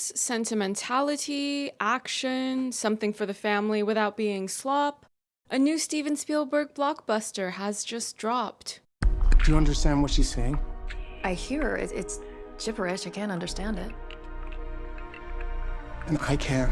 romance, sentimentality, action, something for the family without being slop, a new Steven Spielberg blockbuster has just dropped. Do you understand what she's saying? I hear it's gibberish. I can't understand it. And I can.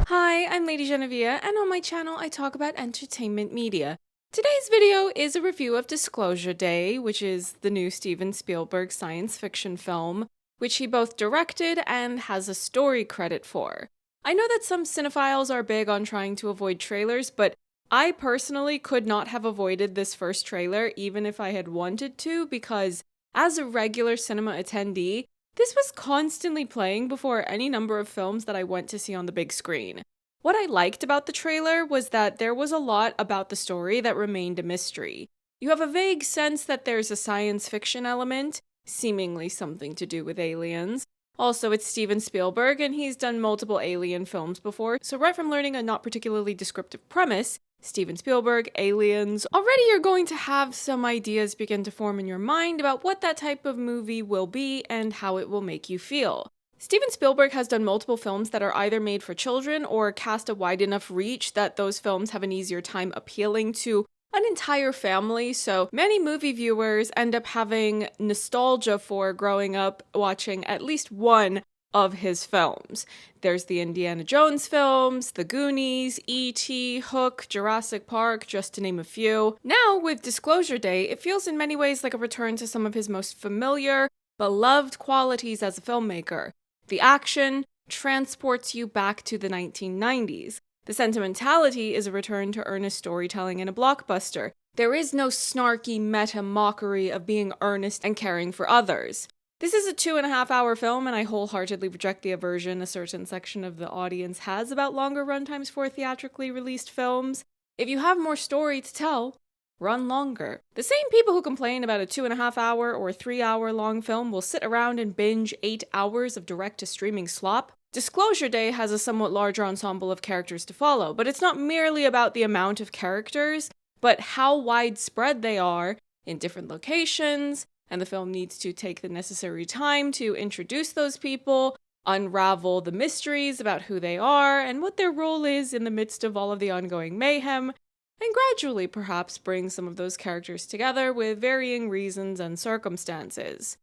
Hi, I'm Lady Genevieve, and on my channel I talk about entertainment media. Today's video is a review of Disclosure Day, which is the new Steven Spielberg science fiction film, which he both directed and has a story credit for. I know that some cinephiles are big on trying to avoid trailers, but I personally could not have avoided this first trailer even if I had wanted to, because as a regular cinema attendee, this was constantly playing before any number of films that I went to see on the big screen. What I liked about the trailer was that there was a lot about the story that remained a mystery. You have a vague sense that there's a science fiction element, seemingly something to do with aliens. Also, it's Steven Spielberg, and he's done multiple alien films before, so right from learning a not particularly descriptive premise, Steven Spielberg, aliens, already you're going to have some ideas begin to form in your mind about what that type of movie will be and how it will make you feel. Steven Spielberg has done multiple films that are either made for children or cast a wide enough reach that those films have an easier time appealing to an entire family, so many movie viewers end up having nostalgia for growing up watching at least one of his films. There's the Indiana Jones films, The Goonies, E.T., Hook, Jurassic Park, just to name a few. Now, with Disclosure Day, it feels in many ways like a return to some of his most familiar, beloved qualities as a filmmaker. The action transports you back to the 1990s. The sentimentality is a return to earnest storytelling in a blockbuster. There is no snarky meta mockery of being earnest and caring for others. This is a 2.5-hour film, and I wholeheartedly reject the aversion a certain section of the audience has about longer runtimes for theatrically released films. If you have more story to tell, run longer. The same people who complain about a 2.5-hour or 3-hour long film will sit around and binge 8 hours of direct-to-streaming slop. Disclosure Day has a somewhat larger ensemble of characters to follow, but it's not merely about the amount of characters, but how widespread they are in different locations, and the film needs to take the necessary time to introduce those people, unravel the mysteries about who they are and what their role is in the midst of all of the ongoing mayhem, and gradually perhaps bring some of those characters together with varying reasons and circumstances.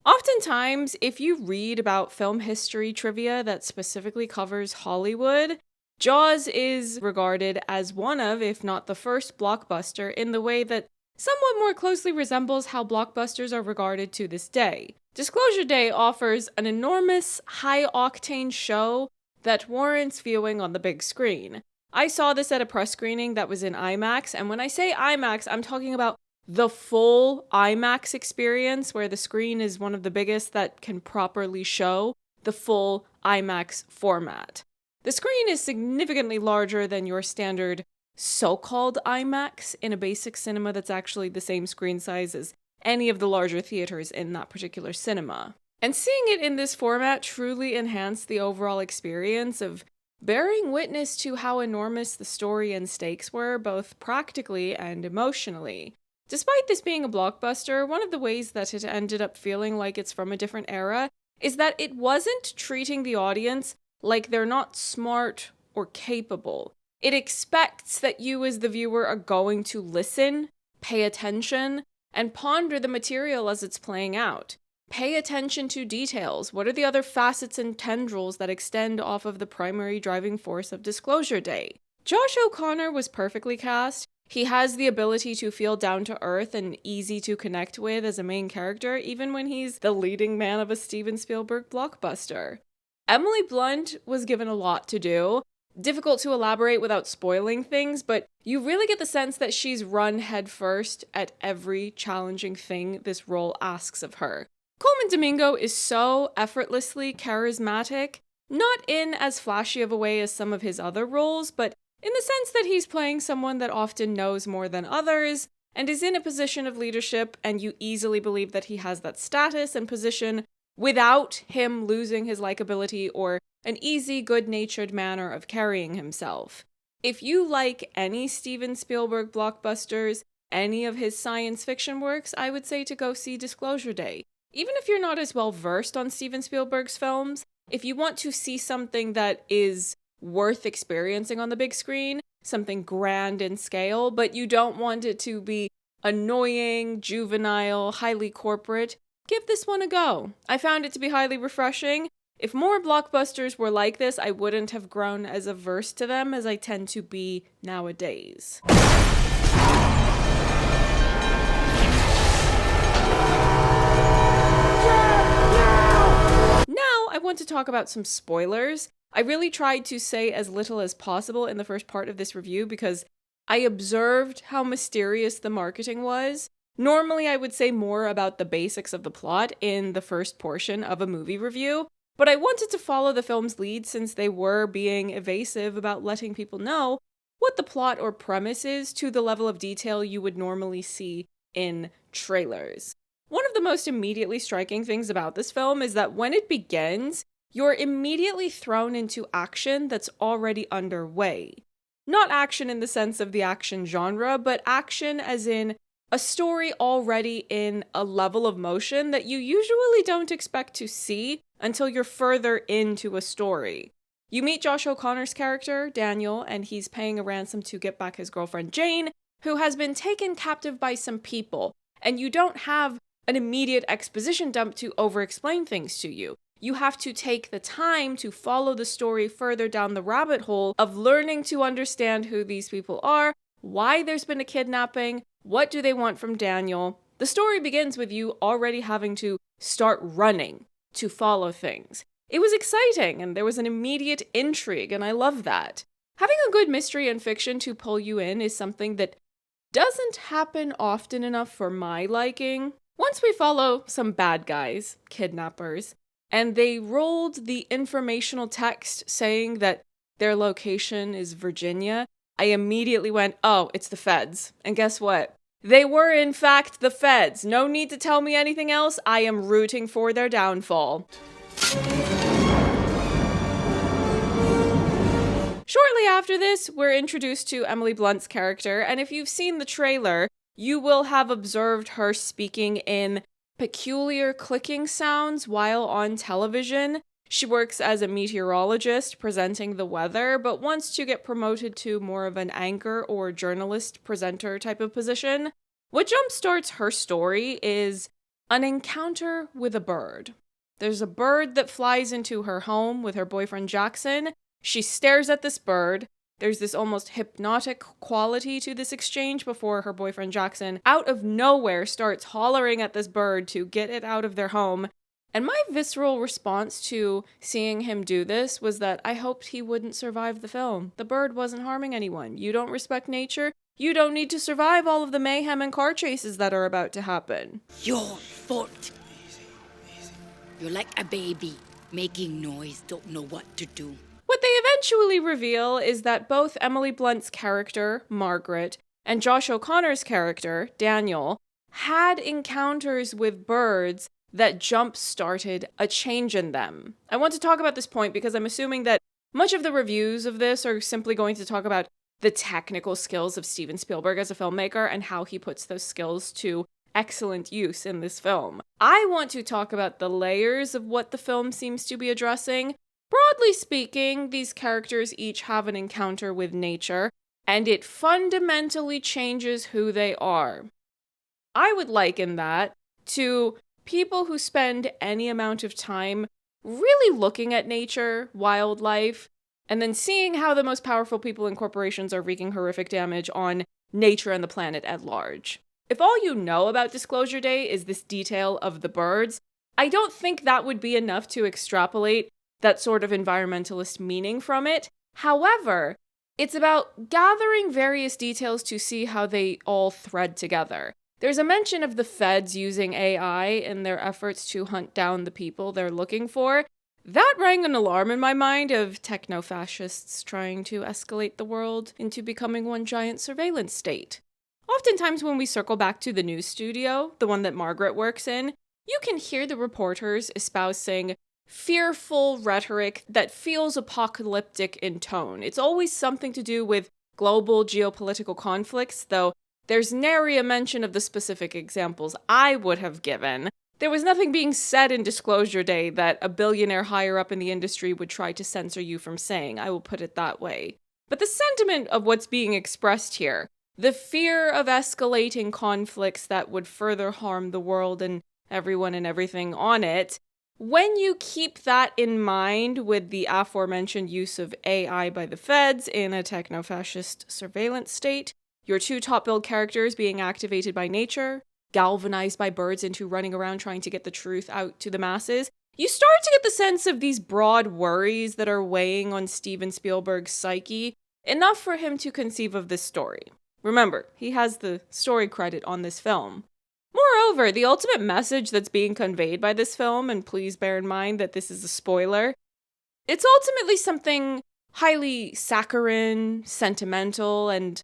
Oftentimes, if you read about film history trivia that specifically covers Hollywood, Jaws is regarded as one of, if not the first blockbuster in the way that somewhat more closely resembles how blockbusters are regarded to this day. Disclosure Day offers an enormous, high-octane show that warrants viewing on the big screen. I saw this at a press screening that was in IMAX, and when I say IMAX, I'm talking about the full IMAX experience, where the screen is one of the biggest that can properly show the full IMAX format. The screen is significantly larger than your standard so-called IMAX in a basic cinema that's actually the same screen size as any of the larger theaters in that particular cinema. And seeing it in this format truly enhanced the overall experience of bearing witness to how enormous the story and stakes were, both practically and emotionally. Despite this being a blockbuster, one of the ways that it ended up feeling like it's from a different era is that it wasn't treating the audience like they're not smart or capable. It expects that you as the viewer are going to listen, pay attention, and ponder the material as it's playing out. Pay attention to details. What are the other facets and tendrils that extend off of the primary driving force of Disclosure Day? Josh O'Connor was perfectly cast. He has the ability to feel down to earth and easy to connect with as a main character, even when he's the leading man of a Steven Spielberg blockbuster. Emily Blunt was given a lot to do. Difficult to elaborate without spoiling things, but you really get the sense that she's run headfirst at every challenging thing this role asks of her. Colman Domingo is so effortlessly charismatic, not in as flashy of a way as some of his other roles, but in the sense that he's playing someone that often knows more than others and is in a position of leadership, and you easily believe that he has that status and position without him losing his likability or an easy, good-natured manner of carrying himself. If you like any Steven Spielberg blockbusters, any of his science fiction works, I would say to go see Disclosure Day. Even if you're not as well versed on Steven Spielberg's films, If you want to see something that is worth experiencing on the big screen, something grand in scale, but you don't want it to be annoying, juvenile, highly corporate, give this one a go. I found it to be highly refreshing. If more blockbusters were like this, I wouldn't have grown as averse to them as I tend to be nowadays. Now, I want to talk about some spoilers. I really tried to say as little as possible in the first part of this review because I observed how mysterious the marketing was. Normally, I would say more about the basics of the plot in the first portion of a movie review, but I wanted to follow the film's lead since they were being evasive about letting people know what the plot or premise is to the level of detail you would normally see in trailers. One of the most immediately striking things about this film is that when it begins, you're immediately thrown into action that's already underway. Not action in the sense of the action genre, but action as in a story already in a level of motion that you usually don't expect to see until you're further into a story. You meet Josh O'Connor's character, Daniel, and he's paying a ransom to get back his girlfriend Jane, who has been taken captive by some people, and you don't have an immediate exposition dump to over-explain things to you. You have to take the time to follow the story further down the rabbit hole of learning to understand who these people are, why there's been a kidnapping, what do they want from Daniel. The story begins with you already having to start running to follow things. It was exciting, and there was an immediate intrigue, and I love that. Having a good mystery and fiction to pull you in is something that doesn't happen often enough for my liking. Once we follow some bad guys, kidnappers, and they rolled the informational text saying that their location is Virginia, I immediately went, oh, it's the feds. And guess what? They were in fact the feds. No need to tell me anything else. I am rooting for their downfall. Shortly after this, we're introduced to Emily Blunt's character, and if you've seen the trailer, you will have observed her speaking in peculiar clicking sounds while on television. She works as a meteorologist presenting the weather, but wants to get promoted to more of an anchor or journalist presenter type of position. What jumpstarts her story is an encounter with a bird. There's a bird that flies into her home with her boyfriend Jackson. She stares at this bird. There's this almost hypnotic quality to this exchange before her boyfriend Jackson, out of nowhere, starts hollering at this bird to get it out of their home. And my visceral response to seeing him do this was that I hoped he wouldn't survive the film. The bird wasn't harming anyone. You don't respect nature. You don't need to survive all of the mayhem and car chases that are about to happen. Your fault. You're like a baby, making noise, don't know what to do. What they eventually reveal is that both Emily Blunt's character, Margaret, and Josh O'Connor's character, Daniel, had encounters with birds that jump-started a change in them. I want to talk about this point because I'm assuming that much of the reviews of this are simply going to talk about the technical skills of Steven Spielberg as a filmmaker and how he puts those skills to excellent use in this film. I want to talk about the layers of what the film seems to be addressing. Broadly speaking, these characters each have an encounter with nature, and it fundamentally changes who they are. I would liken that to people who spend any amount of time really looking at nature, wildlife, and then seeing how the most powerful people in corporations are wreaking horrific damage on nature and the planet at large. If all you know about Disclosure Day is this detail of the birds, I don't think that would be enough to extrapolate that sort of environmentalist meaning from it. However, it's about gathering various details to see how they all thread together. There's a mention of the feds using AI in their efforts to hunt down the people they're looking for. That rang an alarm in my mind of techno-fascists trying to escalate the world into becoming one giant surveillance state. Oftentimes when we circle back to the news studio, the one that Margaret works in, you can hear the reporters espousing fearful rhetoric that feels apocalyptic in tone. It's always something to do with global geopolitical conflicts, though there's nary a mention of the specific examples I would have given. There was nothing being said in Disclosure Day that a billionaire higher up in the industry would try to censor you from saying, I will put it that way. But the sentiment of what's being expressed here, the fear of escalating conflicts that would further harm the world and everyone and everything on it, when you keep that in mind with the aforementioned use of AI by the feds in a techno-fascist surveillance state, your two top-billed characters being activated by nature, galvanized by birds into running around trying to get the truth out to the masses, you start to get the sense of these broad worries that are weighing on Steven Spielberg's psyche, enough for him to conceive of this story. Remember, he has the story credit on this film. Moreover, the ultimate message that's being conveyed by this film, and please bear in mind that this is a spoiler, it's ultimately something highly saccharine, sentimental, and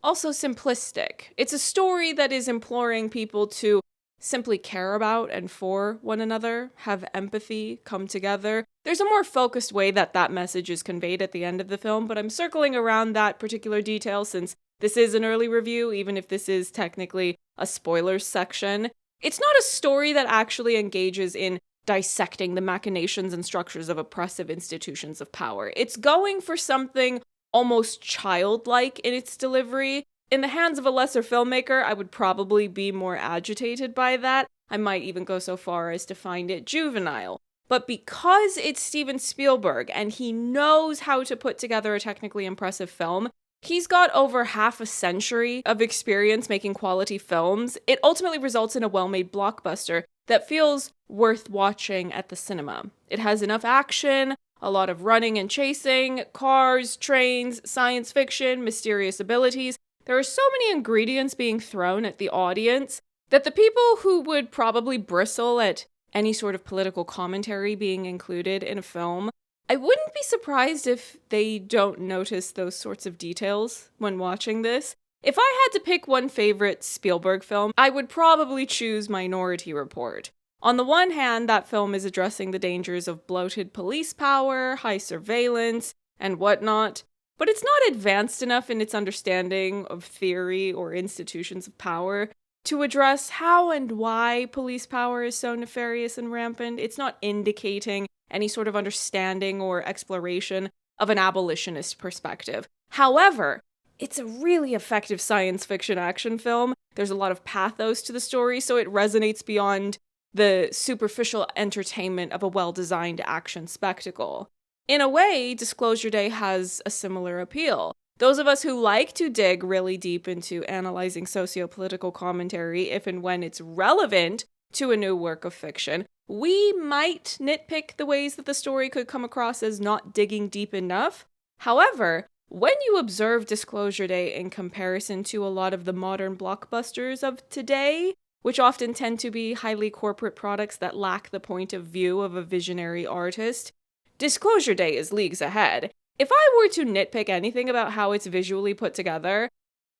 also simplistic. It's a story that is imploring people to simply care about and for one another, have empathy, come together. There's a more focused way that that message is conveyed at the end of the film, but I'm circling around that particular detail since this is an early review, even if this is technically a spoilers section. It's not a story that actually engages in dissecting the machinations and structures of oppressive institutions of power. It's going for something almost childlike in its delivery. In the hands of a lesser filmmaker, I would probably be more agitated by that. I might even go so far as to find it juvenile. But because it's Steven Spielberg and he knows how to put together a technically impressive film, he's got over half a century of experience making quality films. It ultimately results in a well-made blockbuster that feels worth watching at the cinema. It has enough action, a lot of running and chasing, cars, trains, science fiction, mysterious abilities. There are so many ingredients being thrown at the audience that the people who would probably bristle at any sort of political commentary being included in a film, I wouldn't be surprised if they don't notice those sorts of details when watching this. If I had to pick one favorite Spielberg film, I would probably choose Minority Report. On the one hand, that film is addressing the dangers of bloated police power, high surveillance, and whatnot, but it's not advanced enough in its understanding of theory or institutions of power to address how and why police power is so nefarious and rampant. It's not indicating any sort of understanding or exploration of an abolitionist perspective. However, it's a really effective science fiction action film. There's a lot of pathos to the story, so it resonates beyond the superficial entertainment of a well-designed action spectacle. In a way, Disclosure Day has a similar appeal. Those of us who like to dig really deep into analyzing socio-political commentary if and when it's relevant to a new work of fiction, we might nitpick the ways that the story could come across as not digging deep enough. However, when you observe Disclosure Day in comparison to a lot of the modern blockbusters of today, which often tend to be highly corporate products that lack the point of view of a visionary artist, Disclosure Day is leagues ahead. If I were to nitpick anything about how it's visually put together,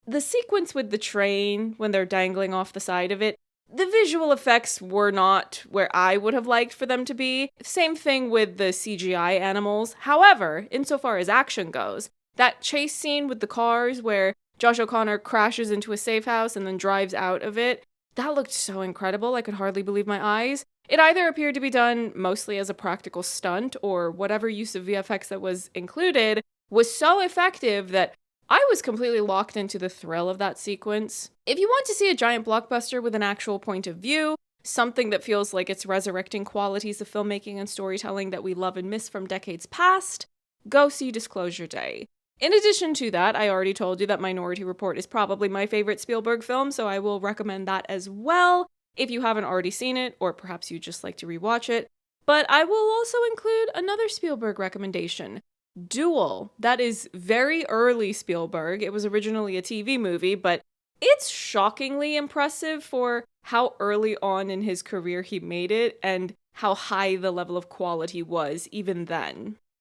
the sequence with the train, when they're dangling off the side of it, the visual effects were not where I would have liked for them to be. Same thing with the CGI animals. However, insofar as action goes, that chase scene with the cars where Josh O'Connor crashes into a safe house and then drives out of it, that looked so incredible, I could hardly believe my eyes. It either appeared to be done mostly as a practical stunt, or whatever use of VFX that was included was so effective that I was completely locked into the thrill of that sequence. If you want to see a giant blockbuster with an actual point of view, something that feels like it's resurrecting qualities of filmmaking and storytelling that we love and miss from decades past, go see Disclosure Day. In addition to that, I already told you that Minority Report is probably my favorite Spielberg film, so I will recommend that as well if you haven't already seen it, or perhaps you just like to rewatch it. But I will also include another Spielberg recommendation, Duel. That is very early Spielberg. It was originally a TV movie, but it's shockingly impressive for how early on in his career he made it and how high the level of quality was even then.